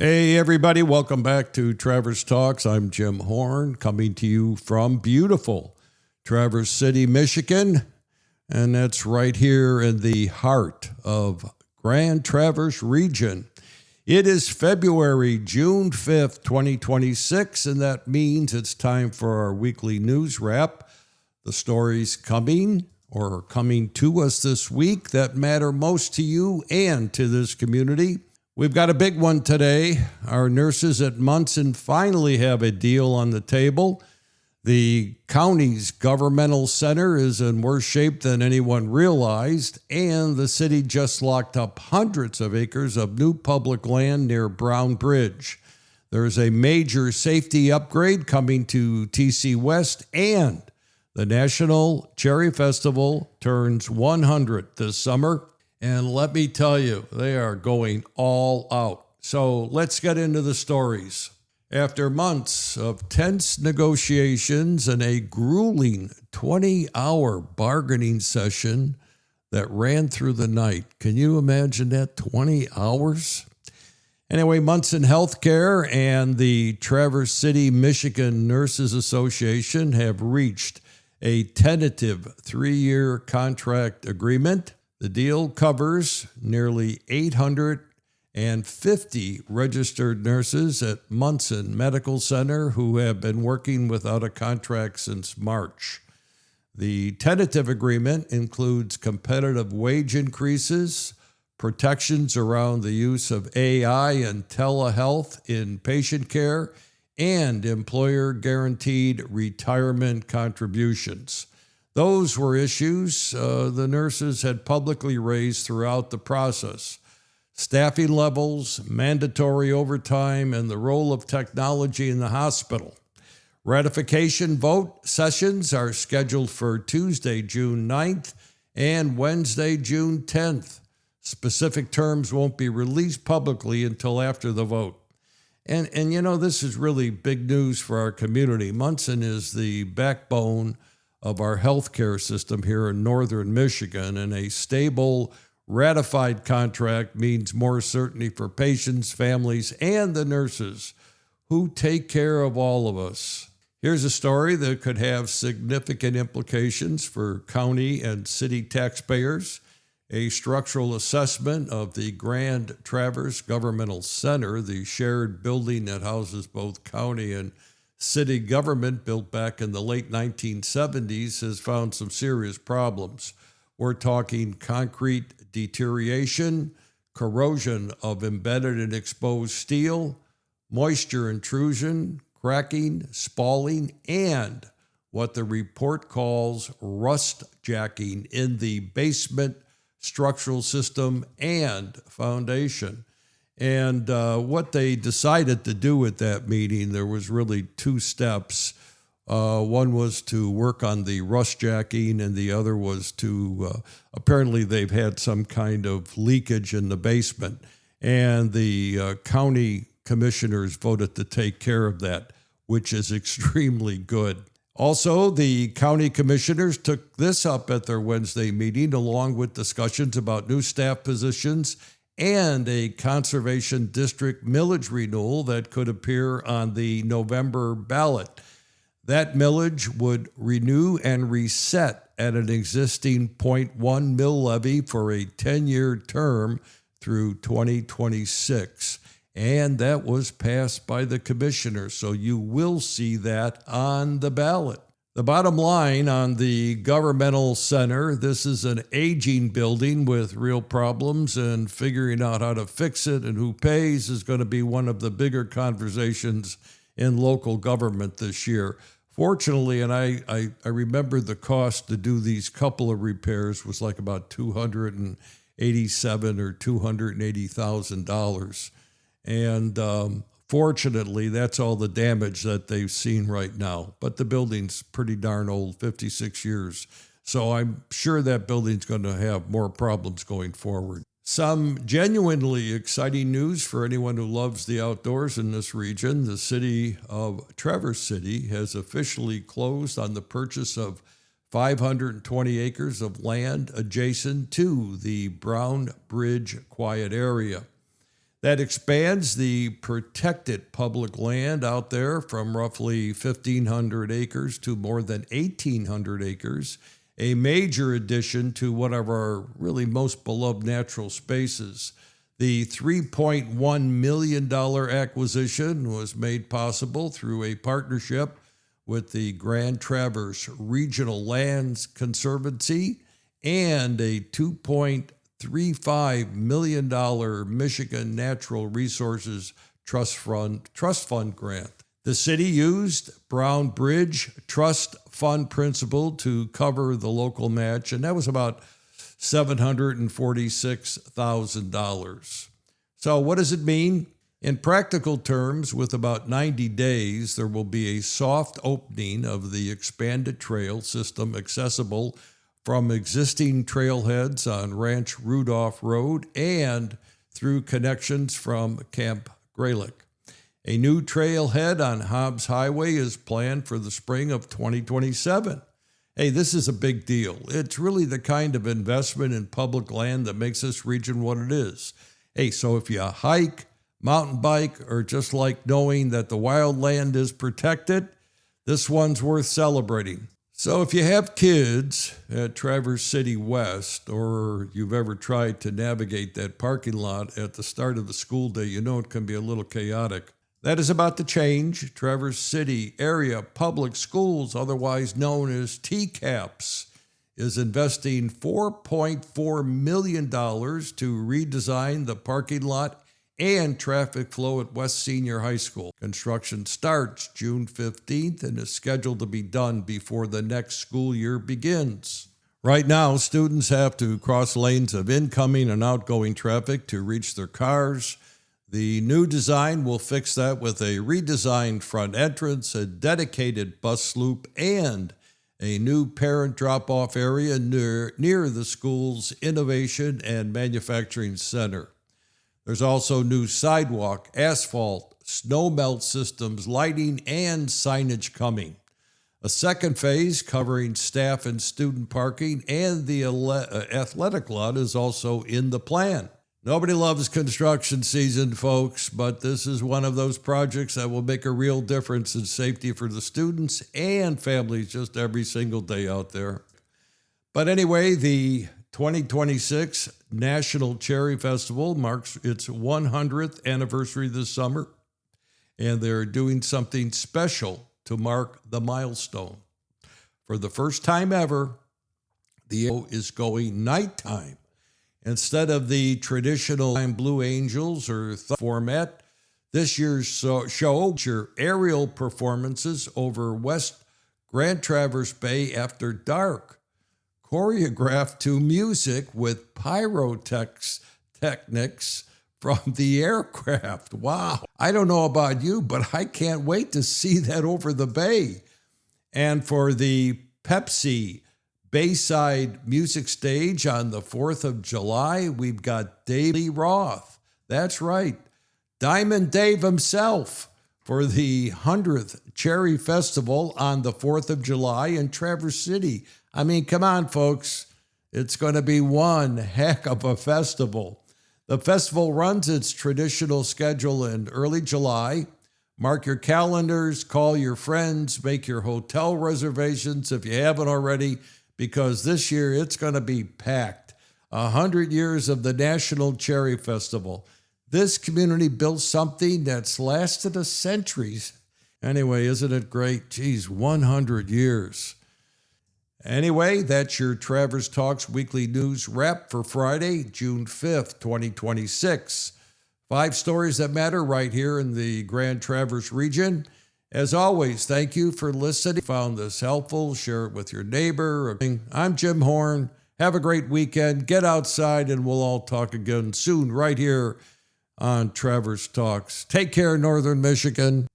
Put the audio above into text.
Hey, everybody, welcome back to Traverse Talks. I'm Jim Horn, coming to you from beautiful Traverse City, Michigan, and that's right here in the heart of Grand Traverse region. It is June 5th, 2026, and that means it's time for our weekly news wrap. The stories coming to us this week that matter most to you and to this community. We've got a big one today. Our nurses at Munson finally have a deal on the table. The county's governmental center is in worse shape than anyone realized, and the city just locked up hundreds of acres of new public land near Brown Bridge. There's a major safety upgrade coming to TC West, and the National Cherry Festival turns 100 this summer. And let me tell you, they are going all out. So let's get into the stories. After months of tense negotiations and a grueling 20-hour bargaining session that ran through the night, can you imagine that, 20 hours? Anyway, Munson Healthcare and the Traverse City, Michigan Nurses Association have reached a tentative 3-year contract agreement. The deal covers nearly 850 registered nurses at Munson Medical Center who have been working without a contract since March. The tentative agreement includes competitive wage increases, protections around the use of AI and telehealth in patient care, and employer-guaranteed retirement contributions. Those were issues the nurses had publicly raised throughout the process. Staffing levels, mandatory overtime, and the role of technology in the hospital. Ratification vote sessions are scheduled for Tuesday, June 9th and Wednesday, June 10th. Specific terms won't be released publicly until after the vote. And you know, this is really big news for our community. Munson is the backbone of our healthcare system here in northern Michigan, and a stable, ratified contract means more certainty for patients, families, and the nurses who take care of all of us. Here's a story that could have significant implications for county and city taxpayers. A structural assessment of the Grand Traverse Governmental Center, the shared building that houses both county and city government, built back in the late 1970s, has found some serious problems. We're talking concrete deterioration, corrosion of embedded and exposed steel, moisture intrusion, cracking, spalling, and what the report calls rust jacking in the basement structural system and foundation. And what they decided to do at that meeting, there was really two steps. One was to work on the rust jacking, and the other was to, apparently they've had some kind of leakage in the basement, and the county commissioners voted to take care of that, which is extremely good. Also, the county commissioners took this up at their Wednesday meeting, along with discussions about new staff positions and a conservation district millage renewal that could appear on the November ballot. That millage would renew and reset at an existing 0.1 mill levy for a 10-year term through 2026. And that was passed by the commissioners, so you will see that on the ballot. The bottom line on the governmental center, this is an aging building with real problems, and figuring out how to fix it and who pays is going to be one of the bigger conversations in local government this year. Fortunately, and I remember the cost to do these couple of repairs was like about $287,000 or $280,000. And fortunately, that's all the damage that they've seen right now. But the building's pretty darn old, 56 years. So I'm sure that building's going to have more problems going forward. Some genuinely exciting news for anyone who loves the outdoors in this region. The city of Traverse City has officially closed on the purchase of 520 acres of land adjacent to the Brown Bridge Quiet Area. That expands the protected public land out there from roughly 1,500 acres to more than 1,800 acres, a major addition to one of our really most beloved natural spaces. The $3.1 million acquisition was made possible through a partnership with the Grand Traverse Regional Lands Conservancy and a $2.35 million Michigan Natural Resources Trust Fund grant. The city used Brown Bridge Trust Fund principle to cover the local match, and that was about $746,000. So what does it mean? In practical terms, with about 90 days, there will be a soft opening of the expanded trail system accessible from existing trailheads on Ranch Rudolph Road and through connections from Camp Graylick. A new trailhead on Hobbs Highway is planned for the spring of 2027. Hey, this is a big deal. It's really the kind of investment in public land that makes this region what it is. Hey, so if you hike, mountain bike, or just like knowing that the wildland is protected, this one's worth celebrating. So if you have kids at Traverse City West, or you've ever tried to navigate that parking lot at the start of the school day, you know it can be a little chaotic. That is about to change. Traverse City Area Public Schools, otherwise known as TCAPS, is investing $4.4 million to redesign the parking lot and traffic flow at West Senior High School. Construction starts June 15th and is scheduled to be done before the next school year begins. Right now, students have to cross lanes of incoming and outgoing traffic to reach their cars. The new design will fix that with a redesigned front entrance, a dedicated bus loop, and a new parent drop-off area near the school's Innovation and Manufacturing Center. There's also new sidewalk, asphalt, snow melt systems, lighting, and signage coming. A second phase covering staff and student parking and the athletic lot is also in the plan. Nobody loves construction season, folks, but this is one of those projects that will make a real difference in safety for the students and families just every single day out there. But anyway, the 2026 National Cherry Festival marks its 100th anniversary this summer, and they're doing something special to mark the milestone. For the first time ever, the show is going nighttime. Instead of the traditional Blue Angels or format, this year's show features aerial performances over West Grand Traverse Bay after dark, choreographed to music with pyrotechnics from the aircraft. Wow. I don't know about you, but I can't wait to see that over the bay. And for the Pepsi Bayside Music Stage on the 4th of July, we've got Dave Lee Roth. That's right, Diamond Dave himself for the 100th Cherry Festival on the 4th of July in Traverse City. I mean, come on, folks. It's going to be one heck of a festival. The festival runs its traditional schedule in early July. Mark your calendars, call your friends, make your hotel reservations if you haven't already, because this year it's going to be packed. 100 years of the National Cherry Festival. This community built something that's lasted a centuries. Anyway, isn't it great? Geez, 100 years. Anyway, that's your Traverse Talks Weekly News wrap for Friday, June 5th, 2026. 5 stories that matter right here in the Grand Traverse region. As always, thank you for listening. Found this helpful, share it with your neighbor. I'm Jim Horn. Have a great weekend. Get outside and we'll all talk again soon right here on Traverse Talks. Take care, Northern Michigan.